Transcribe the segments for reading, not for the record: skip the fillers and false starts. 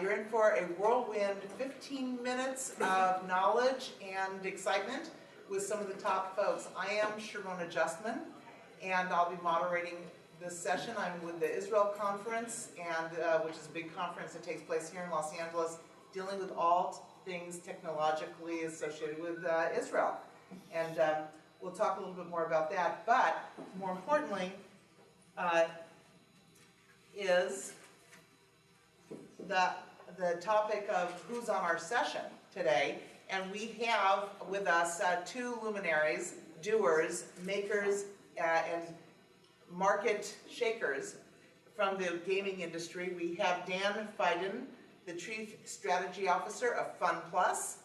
You're in for a whirlwind 15 minutes of knowledge and excitement with some of the top folks. I am Sharona Justman, and I'll be moderating this session. I'm with the Israel Conference, and which is a big conference that takes place here in Los Angeles, dealing with all things technologically associated with Israel. And we'll talk a little bit more about that, but more importantly is the topic of who's on our session today. And we have with us two luminaries, doers, makers, and market shakers from the gaming industry. We have Dan Fiden, the Chief Strategy Officer of FunPlus,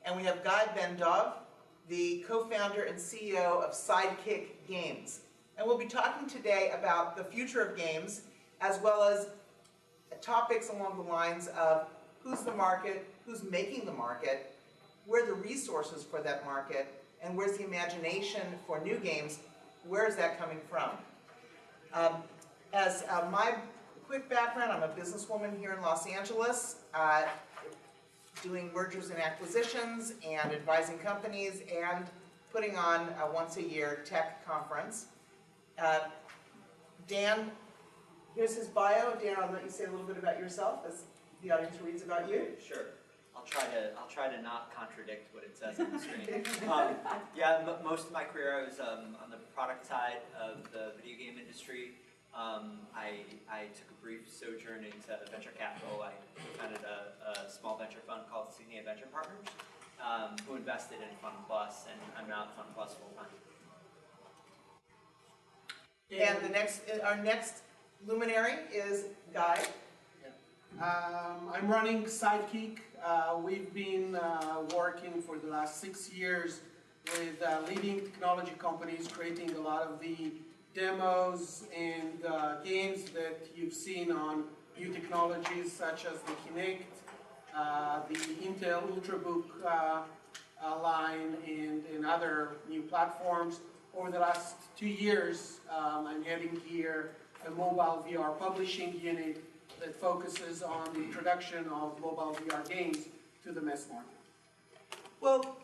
and we have Guy Bendov, the co-founder and CEO of Sidekick Games. And we'll be talking today about the future of games, as well as topics along the lines of who's the market, who's making the market, where are the resources for that market, and where's the imagination for new games, where is that coming from? As my quick background, I'm a businesswoman here in Los Angeles, doing mergers and acquisitions and advising companies and putting on a once-a-year tech conference. Dan, here's his bio. Dan, I'll let you say a little bit about yourself as the audience reads about you. Sure. I'll try to not contradict what it says on the screen. Most of my career I was on the product side of the video game industry. I took a brief sojourn into venture capital. I founded a small venture fund called Sydney Venture Partners, who invested in FunPlus, and I'm now at FunPlus full time. And our next luminary is Guy. I'm running Sidekick. We've been working for the last 6 years with leading technology companies, creating a lot of the demos and games that you've seen on new technologies such as the Kinect, the Intel Ultrabook line, and other new platforms. Over the last 2 years, I'm heading here a mobile VR publishing unit that focuses on the introduction of mobile VR games to the mass market. Well,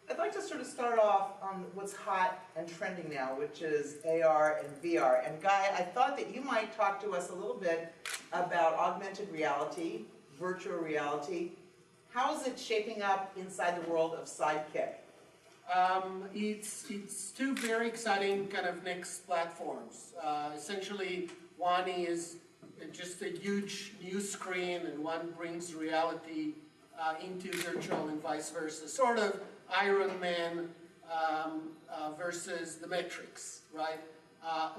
I'd like to sort of start off on what's hot and trending now, which is AR and VR. And Guy, I thought that you might talk to us a little bit about augmented reality, virtual reality. How is it shaping up inside the world of Sidekick? It's two very exciting kind of next platforms. Essentially, one is just a huge new screen, and one brings reality into virtual and vice versa. Sort of Iron Man versus the Matrix, right?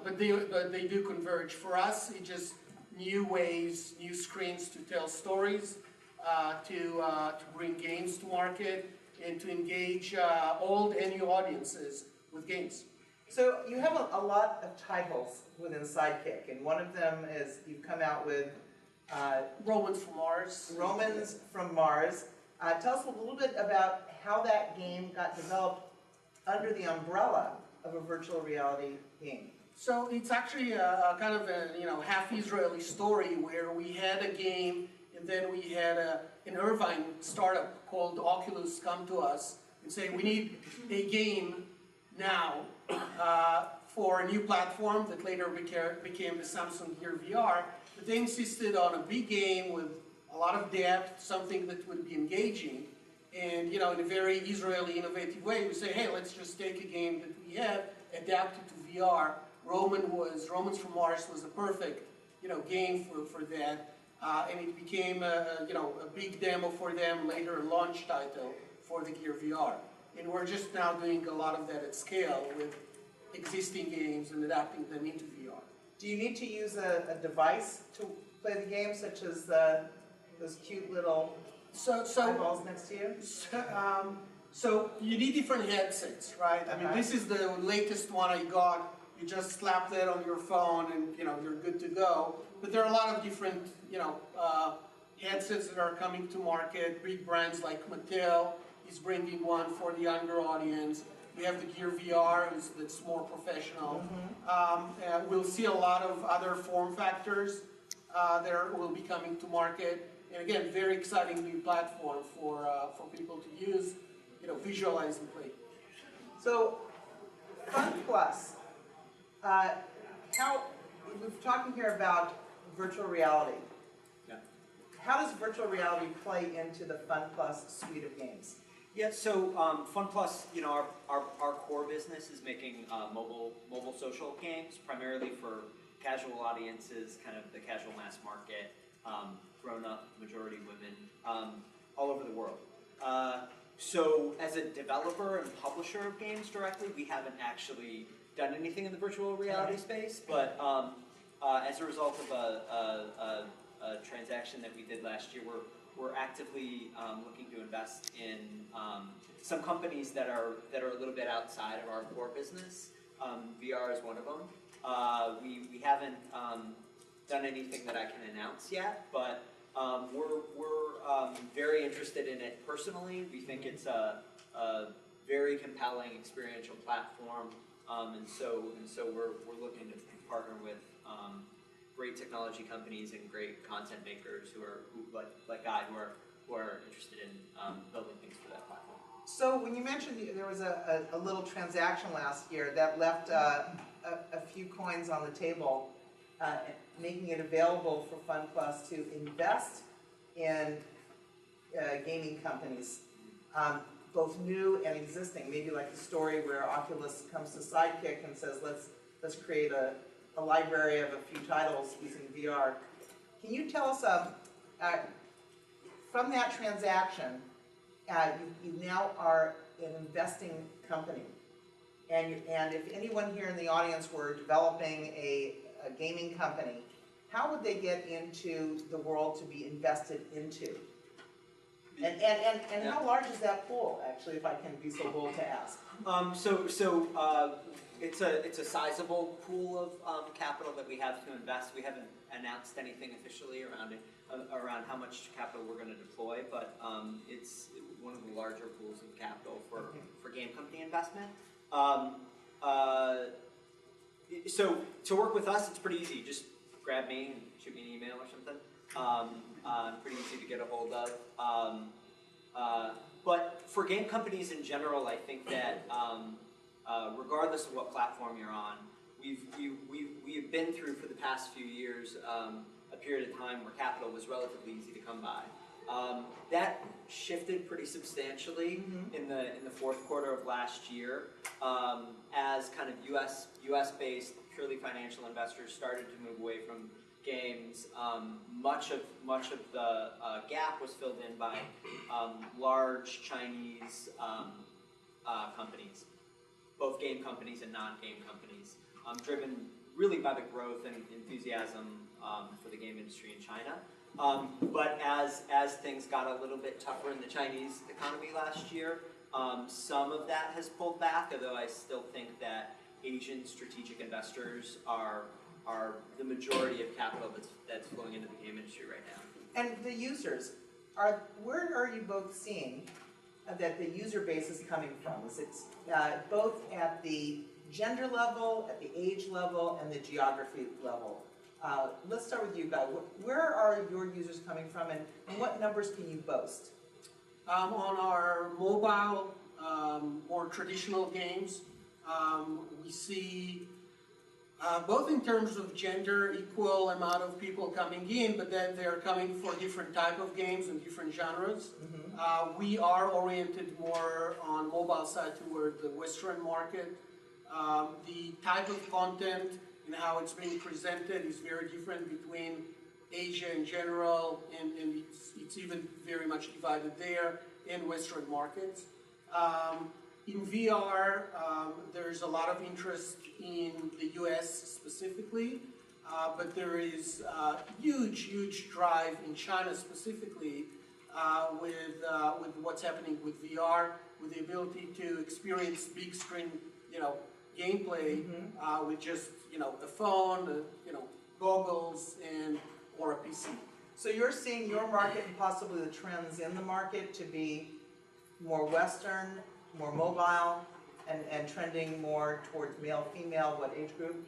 But they do converge. For us, it's just new ways, new screens to tell stories, to bring games to market, and to engage old and new audiences with games. So you have a lot of titles within Sidekick, and one of them is you've come out with Romans from Mars. Romans from Mars. Tell us a little bit about how that game got developed under the umbrella of a virtual reality game. So it's actually a kind of a half Israeli story where we had a game, and then we had an Irvine startup called Oculus come to us and say, we need a game now for a new platform that later became the Samsung Gear VR. But they insisted on a big game with a lot of depth, something that would be engaging. And in a very Israeli innovative way, we say, hey, let's just take a game that we have, adapt it to VR. Romans from Mars was a perfect game for that. And it became a big demo for them, later a launch title for the Gear VR. And we're just now doing a lot of that at scale with existing games and adapting them into VR. Do you need to use a device to play the game, such as those cute little eyeballs next to you? So you need different headsets, right? I mean, this is the latest one I got. You just slap that on your phone and you're good to go. But there are a lot of different headsets that are coming to market. Big brands like Mattel is bringing one for the younger audience. We have the Gear VR that's more professional. We'll see a lot of other form factors that will be coming to market. and again, very exciting new platform for people to use, visualize and play. So, FunPlus, we're talking here about virtual reality. Yeah. How does virtual reality play into the FunPlus suite of games? Yeah, so FunPlus, our core business is making mobile social games, primarily for casual audiences, kind of the casual mass market, grown-up, majority women, all over the world. So as a developer and publisher of games directly, we haven't actually done anything in the virtual reality space, but as a result of a transaction that we did last year, we're actively looking to invest in some companies that are a little bit outside of our core business. VR is one of them. We haven't done anything that I can announce yet, but we're very interested in it personally. We think it's a very compelling experiential platform, and so we're looking to partner with great technology companies and great content makers who are interested in building things for that platform. So when you mentioned there was a little transaction last year that left a few coins on the table, making it available for FunPlus to invest in gaming companies, both new and existing. Maybe like the story where Oculus comes to Sidekick and says, let's create a library of a few titles using VR. Can you tell us, from that transaction, you now are an investing company, and if anyone here in the audience were developing a gaming company, how would they get into the world to be invested into? And how large is that pool, actually, if I can be so bold to ask? It's a sizable pool of capital that we have to invest. We haven't announced anything officially around it, around how much capital we're going to deploy, but it's one of the larger pools of capital for game company investment. So to work with us, it's pretty easy. Just grab me and shoot me an email or something. Pretty easy to get a hold of. But for game companies in general, I think that regardless of what platform you're on, we've been through for the past few years a period of time where capital was relatively easy to come by. That shifted pretty substantially in the fourth quarter of last year as kind of U.S.-based purely financial investors started to move away from games. Much of the gap was filled in by large Chinese companies, both game companies and non-game companies, driven really by the growth and enthusiasm for the game industry in China. But as things got a little bit tougher in the Chinese economy last year, some of that has pulled back, although I still think that Asian strategic investors are the majority of capital that's flowing into the game industry right now. And the users, where are you both seeing that the user base is coming from? Is it both at the gender level, at the age level, and the geography level? Let's start with you, Guy. Where are your users coming from, and what numbers can you boast? On our mobile, more traditional games, we see both in terms of gender, equal amount of people coming in, but then they're coming for different type of games and different genres. We are oriented more on mobile side toward the Western market. The type of content and how it's being presented is very different between Asia in general, and it's even very much divided there in Western markets. In VR, there's a lot of interest in the US specifically, but there is a huge drive in China specifically with what's happening with VR, with the ability to experience big screen, gameplay with just, a phone, goggles, or a PC. So you're seeing your market and possibly the trends in the market to be more Western, more mobile, and trending more towards male, female, what age group?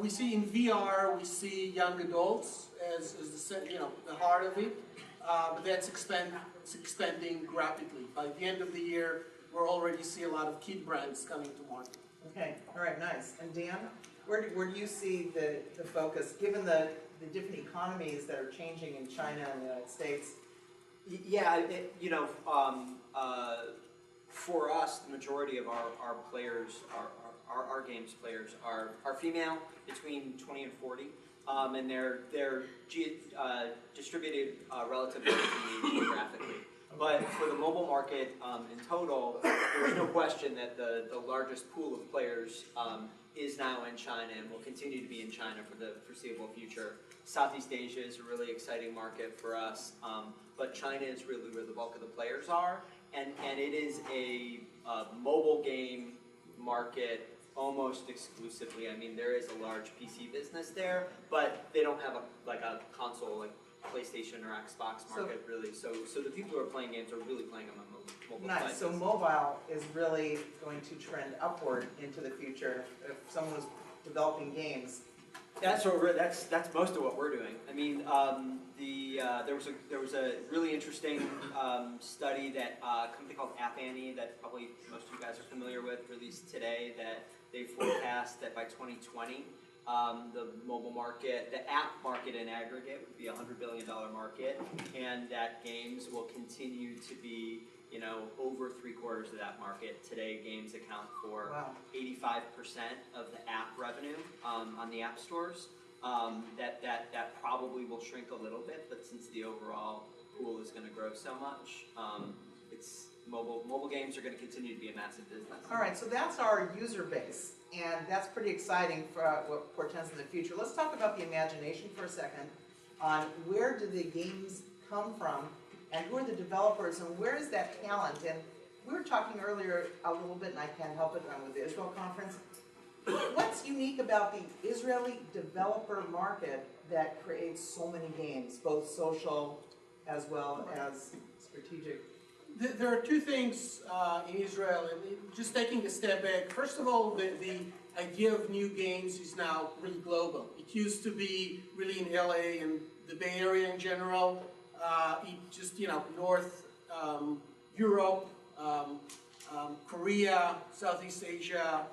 We see in VR, we see young adults as the heart of it, but that's expanding rapidly. By the end of the year, we'll already see a lot of kid brands coming to market. Okay, all right, nice. And Dan, where do you see the focus, given the different economies that are changing in China and the United States? Yeah, for us, the majority of our players, our games players are female, between 20 and 40, and they're distributed relatively geographically. But for the mobile market in total, there's no question that the largest pool of players is now in China and will continue to be in China for the foreseeable future. Southeast Asia is a really exciting market for us, but China is really where the bulk of the players are, and it is a mobile game market almost exclusively. I mean, there is a large PC business there, but they don't have a console like PlayStation or Xbox market really. So the people who are playing games are really playing them on mobile Nice. devices. So mobile is really going to trend upward into the future. If someone was developing games, That's most of what we're doing. I mean, there was a really interesting study that a company called App Annie that probably most of you guys are familiar with released today, that they forecast that by 2020 the mobile market, the app market in aggregate would be a $100 billion market, and that games will continue to be over 3/4 of that market. Today, games account for 85% of the app revenue on the app stores. That probably will shrink a little bit, but since the overall pool is going to grow so much, it's mobile games are going to continue to be a massive business. all right, so that's our user base, and that's pretty exciting for what portends in the future. Let's talk about the imagination for a second on where do the games come from, and who are the developers, and where is that talent? And we were talking earlier a little bit, and I can't help it, I'm with the Israel conference. What's unique about the Israeli developer market that creates so many games, both social as well as strategic? There are two things in Israel, and just taking a step back. First of all, the idea of new games is now really global. It used to be really in LA and the Bay Area in general. It just, North Europe, Korea, Southeast Asia,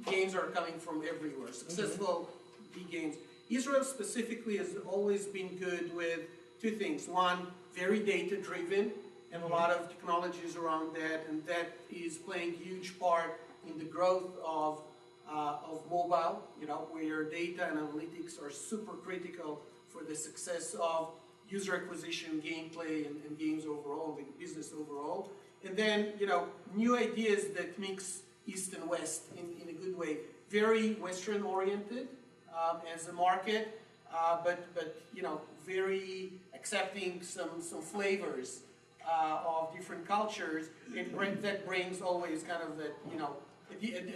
games are coming from everywhere. Successful big games. Israel specifically has always been good with two things. One, very data-driven, and a lot of technologies around that, and that is playing a huge part in the growth of mobile, where data and analytics are super critical for the success of user acquisition, gameplay, and games overall, the business overall. And then, new ideas that mix East and West in a good way. Very Western-oriented as a market, but very accepting some flavors of different cultures, and that brings always kind of that,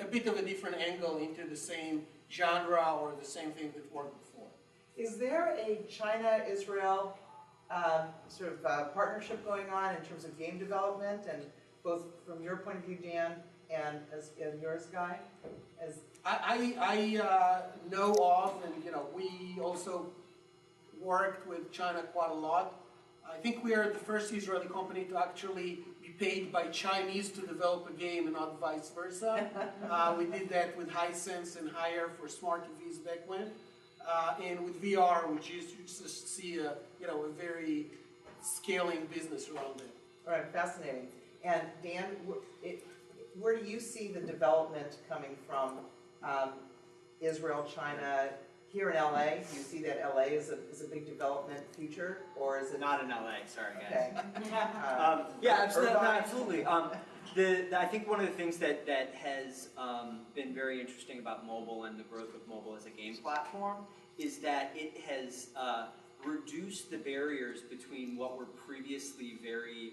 a bit of a different angle into the same genre or the same thing that worked before. Is there a China-Israel sort of partnership going on in terms of game development, and both from your point of view, Dan, and yours, Guy? I know of, and we also worked with China quite a lot. I think we are the first Israeli company to actually be paid by Chinese to develop a game and not vice versa. We did that with Hisense and Haier for smart TVs back when. And with VR, we just see a very scaling business around it. All right, fascinating. And Dan, where do you see the development coming from? Israel, China, here in LA? Do you see that LA is a big development future, or is it Not in LA, sorry guys. Okay. Yeah, absolutely. I think one of the things that has been very interesting about mobile and the growth of mobile as a game platform is that it has reduced the barriers between what were previously very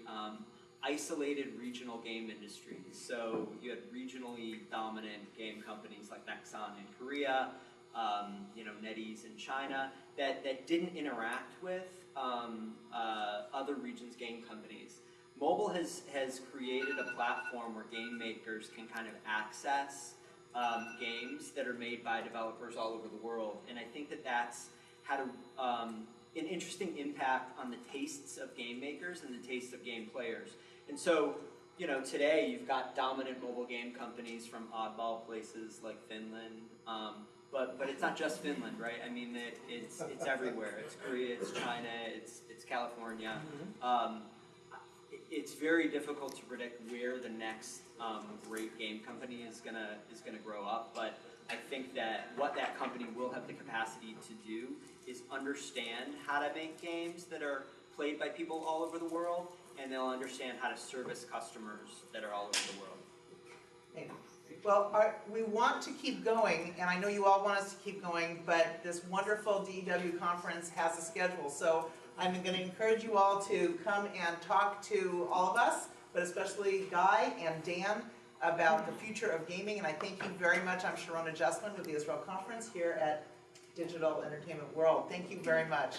isolated regional game industries. So you had regionally dominant game companies like Nexon in Korea, NetEase in China, that didn't interact with other regions' game companies. Mobile has created a platform where game makers can kind of access games that are made by developers all over the world. And I think that that's had an interesting impact on the tastes of game makers and the tastes of game players. And so, you know, today you've got dominant mobile game companies from oddball places like Finland, but it's not just Finland, right? I mean, it's everywhere. It's Korea, it's China, it's California. It's very difficult to predict where the next great game company is gonna grow up, but I think that what that company will have the capacity to do is understand how to make games that are played by people all over the world, and they'll understand how to service customers that are all over the world. Well, we want to keep going, and I know you all want us to keep going, but this wonderful DEW conference has a schedule, so I'm going to encourage you all to come and talk to all of us, but especially Guy and Dan, about the future of gaming, and I thank you very much. I'm Sharona Justman with the Israel Conference here at Digital Entertainment World. Thank you very much.